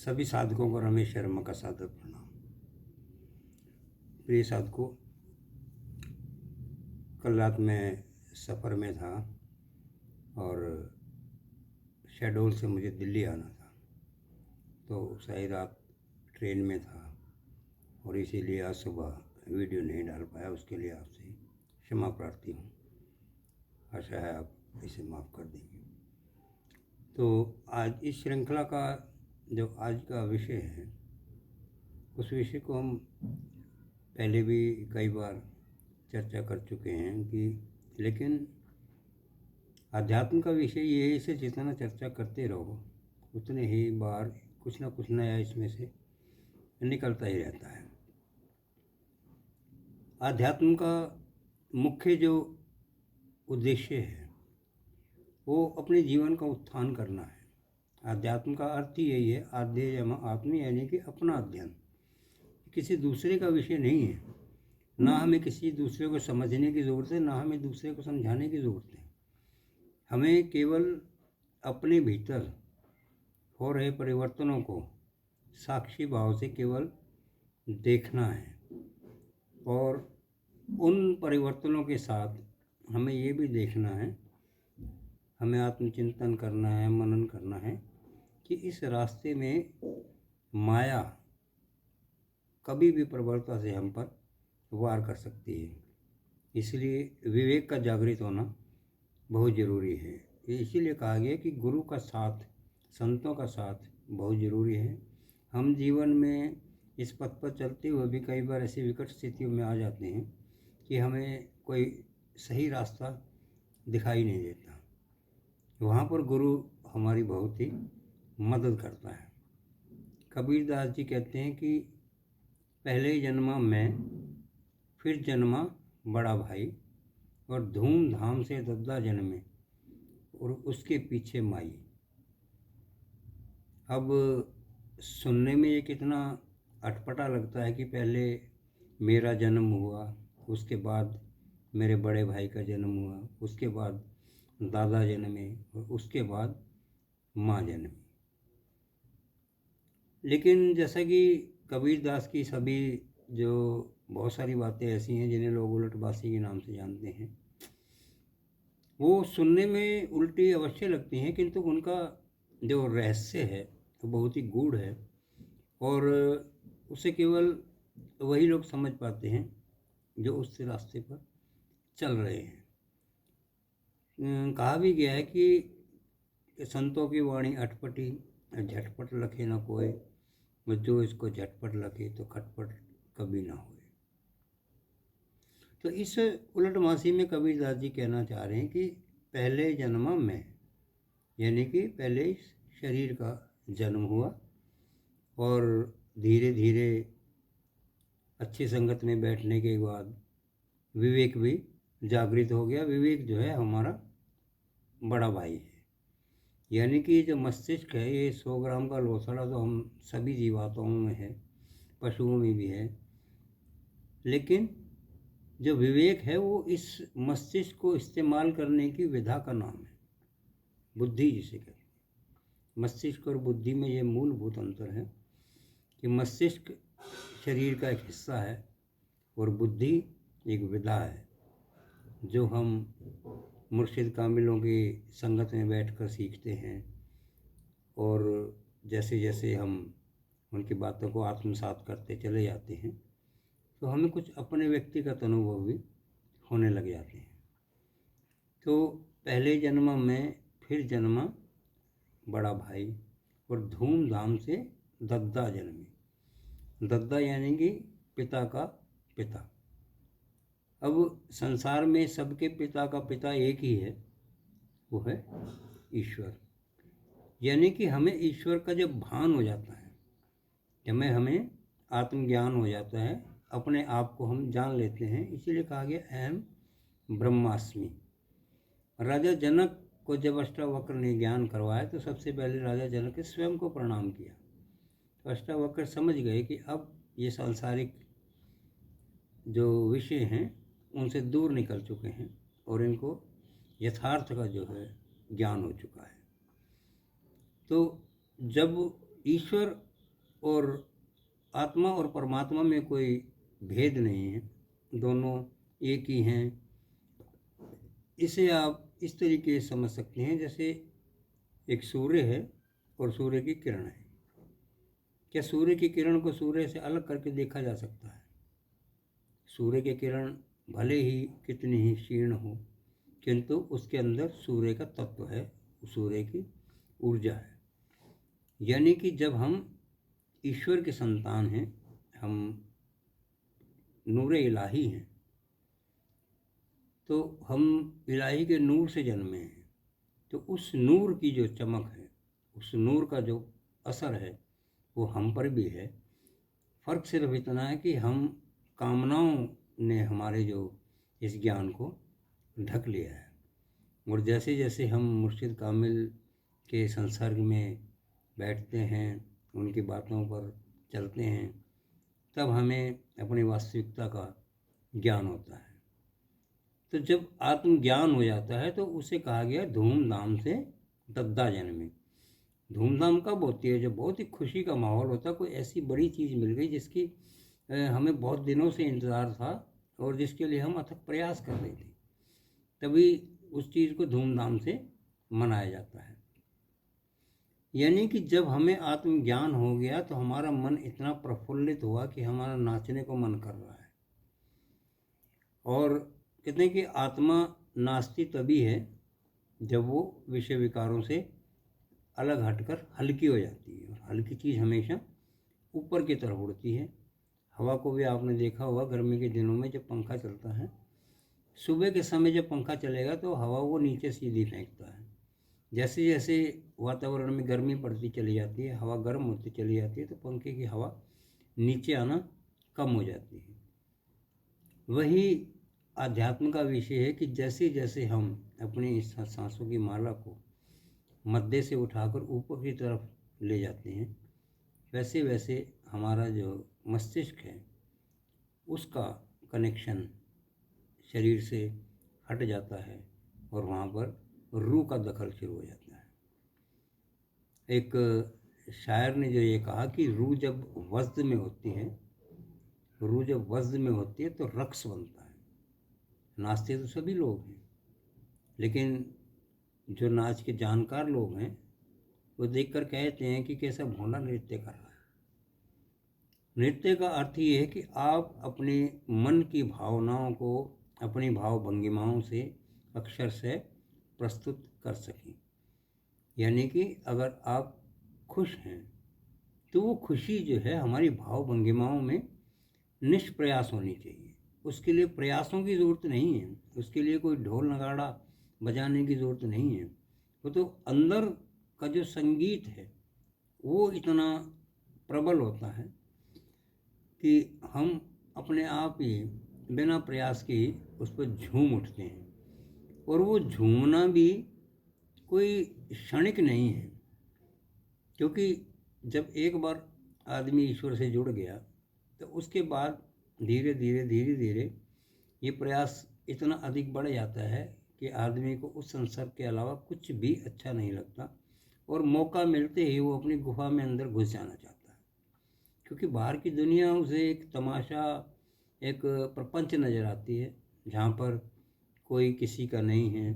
सभी साधकों को रमेश शर्मा का सादर प्रणाम। प्रिय साधकों, कल रात मैं सफ़र में था और शहडोल से मुझे दिल्ली आना था, तो सारी रात ट्रेन में था और इसीलिए आज सुबह वीडियो नहीं डाल पाया। उसके लिए आपसे क्षमा प्रार्थी हूँ। आशा है आप इसे माफ़ कर देंगे। तो आज इस श्रृंखला का जो आज का विषय है, उस विषय को हम पहले भी कई बार चर्चा कर चुके हैं कि लेकिन अध्यात्म का विषय ये है, इसे जितना चर्चा करते रहो उतने ही बार कुछ ना कुछ नया इसमें से निकलता ही रहता है। अध्यात्म का मुख्य जो उद्देश्य है वो अपने जीवन का उत्थान करना है। अध्यात्म का अर्थ ही यही है, आध्यात्म आत्म, यानी कि अपना अध्ययन, किसी दूसरे का विषय नहीं है। ना हमें किसी दूसरे को समझने की ज़रूरत है, ना हमें दूसरे को समझाने की ज़रूरत है। हमें केवल अपने भीतर हो रहे परिवर्तनों को साक्षी भाव से केवल देखना है और उन परिवर्तनों के साथ हमें ये भी देखना है, हमें आत्मचिंतन करना है, मनन करना है कि इस रास्ते में माया कभी भी प्रबलता से हम पर वार कर सकती है। इसलिए विवेक का जागृत होना बहुत ज़रूरी है। इसीलिए कहा गया कि गुरु का साथ, संतों का साथ बहुत ज़रूरी है। हम जीवन में इस पथ पर चलते हुए भी कई बार ऐसी विकट स्थितियों में आ जाते हैं कि हमें कोई सही रास्ता दिखाई नहीं देता। वहाँ पर गुरु हमारी बहुत ही मदद करता है। कबीरदास जी कहते हैं कि पहले जन्मा मैं, फिर जन्मा बड़ा भाई, और धूमधाम से दद्दा जन्मे और उसके पीछे माई। अब सुनने में ये कितना अटपटा लगता है कि पहले मेरा जन्म हुआ, उसके बाद मेरे बड़े भाई का जन्म हुआ, उसके बाद दादा जन्मे और उसके बाद माँ जन्मी। लेकिन जैसा कि कबीरदास की सभी जो बहुत सारी बातें ऐसी हैं जिन्हें लोग उलटबासी के नाम से जानते हैं, वो सुनने में उल्टी अवश्य लगती हैं, किंतु उनका जो रहस्य है वो बहुत ही गूढ़ है और उसे केवल वही लोग समझ पाते हैं जो उस रास्ते पर चल रहे हैं। कहा भी गया है कि संतों की वाणी अटपटी, झटपट लखे न कोय, जो इसको झटपट लखे तो खटपट कभी ना होए। तो इस उलटमासी में कबीरदास जी कहना चाह रहे हैं कि पहले जन्मा मैं, यानी कि पहले इस शरीर का जन्म हुआ और धीरे धीरे अच्छी संगत में बैठने के बाद विवेक भी जागृत हो गया। विवेक जो है हमारा बड़ा भाई है, यानी कि जो मस्तिष्क है, ये 100 ग्राम का लोथड़ा तो हम सभी जीवात्माओं में है, पशुओं में भी है, लेकिन जो विवेक है वो इस मस्तिष्क को इस्तेमाल करने की विधा का नाम है, बुद्धि जिसे कहते हैं। मस्तिष्क और बुद्धि में ये मूलभूत अंतर है कि मस्तिष्क शरीर का एक हिस्सा है और बुद्धि एक विधा है जो हम मुर्शिद कामिलों की संगत में बैठकर सीखते हैं। और जैसे जैसे हम उनकी बातों को आत्मसात करते चले जाते हैं तो हमें कुछ अपने व्यक्तिगत अनुभव भी होने लग जाते हैं। तो पहले जन्मा मैं, फिर जन्मा बड़ा भाई, और धूमधाम से दद्दा जन्मी। दद्दा यानी कि पिता का पिता। अब संसार में सबके पिता का पिता एक ही है, वो है ईश्वर। यानी कि हमें ईश्वर का जब भान हो जाता है, जब हमें आत्मज्ञान हो जाता है, अपने आप को हम जान लेते हैं, इसीलिए कहा गया अहम ब्रह्मास्मि। राजा जनक को जब अष्टावक्र ने ज्ञान करवाया तो सबसे पहले राजा जनक ने स्वयं को प्रणाम किया। तो अष्टावक्र समझ गए कि अब ये सांसारिक जो विषय हैं उनसे दूर निकल चुके हैं और इनको यथार्थ का जो है ज्ञान हो चुका है। तो जब ईश्वर और आत्मा और परमात्मा में कोई भेद नहीं है, दोनों एक ही हैं। इसे आप इस तरीके से समझ सकते हैं जैसे एक सूर्य है और सूर्य की किरण है। क्या सूर्य की किरण को सूर्य से अलग करके देखा जा सकता है? सूर्य की किरण भले ही कितनी ही क्षीण हो, किंतु उसके अंदर सूर्य का तत्व है, सूर्य की ऊर्जा है। यानी कि जब हम ईश्वर के संतान हैं, हम नूर इलाही हैं, तो हम इलाही के नूर से जन्मे हैं। तो उस नूर की जो चमक है, उस नूर का जो असर है, वो हम पर भी है। फ़र्क सिर्फ इतना है कि हम कामनाओं ने हमारे जो इस ज्ञान को ढक लिया है। और जैसे जैसे हम मुर्शिद कामिल के संसर्ग में बैठते हैं, उनकी बातों पर चलते हैं, तब हमें अपनी वास्तविकता का ज्ञान होता है। तो जब आत्मज्ञान हो जाता है तो उसे कहा गया धूमधाम से दद्दा जन्मे। धूमधाम कब होती है? जब बहुत ही खुशी का माहौल होता है, कोई ऐसी बड़ी चीज़ मिल गई जिसकी हमें बहुत दिनों से इंतज़ार था और जिसके लिए हम अथक प्रयास कर रहे थे, तभी उस चीज़ को धूमधाम से मनाया जाता है। यानी कि जब हमें आत्मज्ञान हो गया तो हमारा मन इतना प्रफुल्लित हुआ कि हमारा नाचने को मन कर रहा है। और कहते हैं कि आत्मा नाचती तभी है जब वो विषय विकारों से अलग हटकर हल्की हो जाती है। और हल्की चीज़ हमेशा ऊपर की तरफ उड़ती है। हवा को भी आपने देखा होगा, गर्मी के दिनों में जब पंखा चलता है, सुबह के समय जब पंखा चलेगा तो हवा वो नीचे सीधी फेंकता है। जैसे जैसे वातावरण में गर्मी बढ़ती चली जाती है, हवा गर्म होती चली जाती है, तो पंखे की हवा नीचे आना कम हो जाती है। वही आध्यात्म का विषय है कि जैसे जैसे हम अपनी इस सांसों की माला को मध्य से उठाकर ऊपर की तरफ ले जाते हैं, वैसे वैसे हमारा जो मस्तिष्क है उसका कनेक्शन शरीर से हट जाता है और वहाँ पर रूह का दखल शुरू हो जाता है। एक शायर ने जो ये कहा कि रूह जब वज्द में होती है, रूह जब वज्द में होती है तो रक्स बनता है। नाचते तो सभी लोग हैं, लेकिन जो नाच के जानकार लोग हैं वो देखकर कहते हैं कि कैसा भोला नृत्य कर रहा है। नृत्य का अर्थ ये है कि आप अपने मन की भावनाओं को अपनी भाव भंगिमाओं से अक्षर से प्रस्तुत कर सकें। यानी कि अगर आप खुश हैं तो वो खुशी जो है हमारी भाव भंगिमाओं में निष्प्रयास होनी चाहिए। उसके लिए प्रयासों की ज़रूरत नहीं है, उसके लिए कोई ढोल नगाड़ा बजाने की ज़रूरत नहीं है। वो तो अंदर का जो संगीत है वो इतना प्रबल होता है कि हम अपने आप ही बिना प्रयास के ही उस पर झूम उठते हैं। और वो झूमना भी कोई क्षणिक नहीं है, क्योंकि जब एक बार आदमी ईश्वर से जुड़ गया तो उसके बाद धीरे धीरे ये प्रयास इतना अधिक बढ़ जाता है कि आदमी को उस संसार के अलावा कुछ भी अच्छा नहीं लगता और मौका मिलते ही वो अपनी गुफा में अंदर घुस जाना चाहता है। क्योंकि बाहर की दुनिया उसे एक तमाशा, एक प्रपंच नज़र आती है जहाँ पर कोई किसी का नहीं है,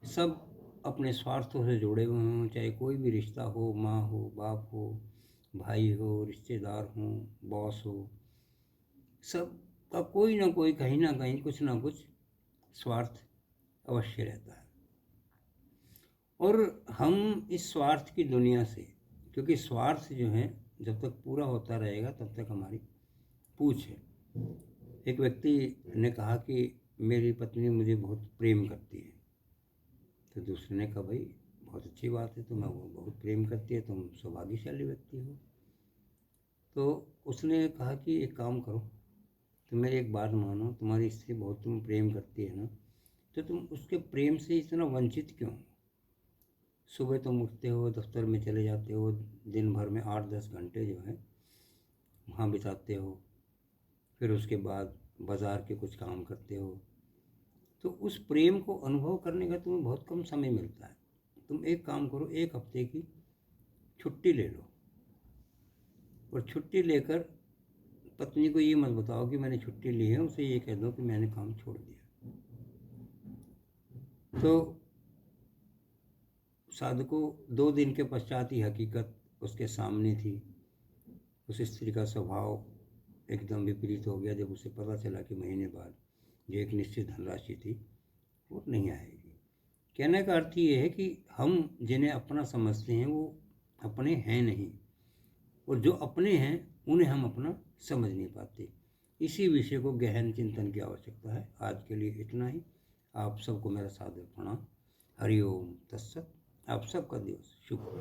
सब अपने स्वार्थों से जुड़े हुए हों, चाहे कोई भी रिश्ता हो, माँ हो, बाप हो, भाई हो, रिश्तेदार हो, बॉस हो, सब का कोई ना कोई कहीं ना कहीं कुछ ना कुछ स्वार्थ अवश्य रहता है। और हम इस स्वार्थ की दुनिया से, क्योंकि स्वार्थ जो है जब तक पूरा होता रहेगा तब तक हमारी पूछ है। एक व्यक्ति ने कहा कि मेरी पत्नी मुझे बहुत प्रेम करती है। तो दूसरे ने कहा, भाई बहुत अच्छी बात है, तुम्हें वो बहुत प्रेम करती है, तुम सौभाग्यशाली व्यक्ति हो। तो उसने कहा कि एक काम करो, तुम मेरी एक बात मानो, तुम्हारी स्त्री बहुत तुम प्रेम करती है ना, तो तुम उसके प्रेम से इतना वंचित क्यों? सुबह तुम उठते हो, दफ्तर में चले जाते हो, दिन भर में 8-10 घंटे जो है वहाँ बिताते हो, फिर उसके बाद बाज़ार के कुछ काम करते हो, तो उस प्रेम को अनुभव करने का तुम्हें बहुत कम समय मिलता है। तुम एक काम करो, 1 हफ्ते की छुट्टी ले लो और छुट्टी लेकर पत्नी को ये मत बताओ कि मैंने छुट्टी ली है, उसे ये कह दो कि मैंने काम छोड़ दिया। तो साधु 2 दिन के पश्चात ही हकीकत उसके सामने थी। उस स्त्री का स्वभाव एकदम विपरीत हो गया जब उसे पता चला कि महीने बाद जो एक निश्चित धनराशि थी वो नहीं आएगी। कहने का अर्थ ये है कि हम जिन्हें अपना समझते हैं वो अपने हैं नहीं, और जो अपने हैं उन्हें हम अपना समझ नहीं पाते। इसी विषय को गहन चिंतन की आवश्यकता है। आज के लिए इतना ही। आप सबको मेरा सादर प्रणाम। हरि ओम तत्सत। आप सबका दिवस शुभ हो।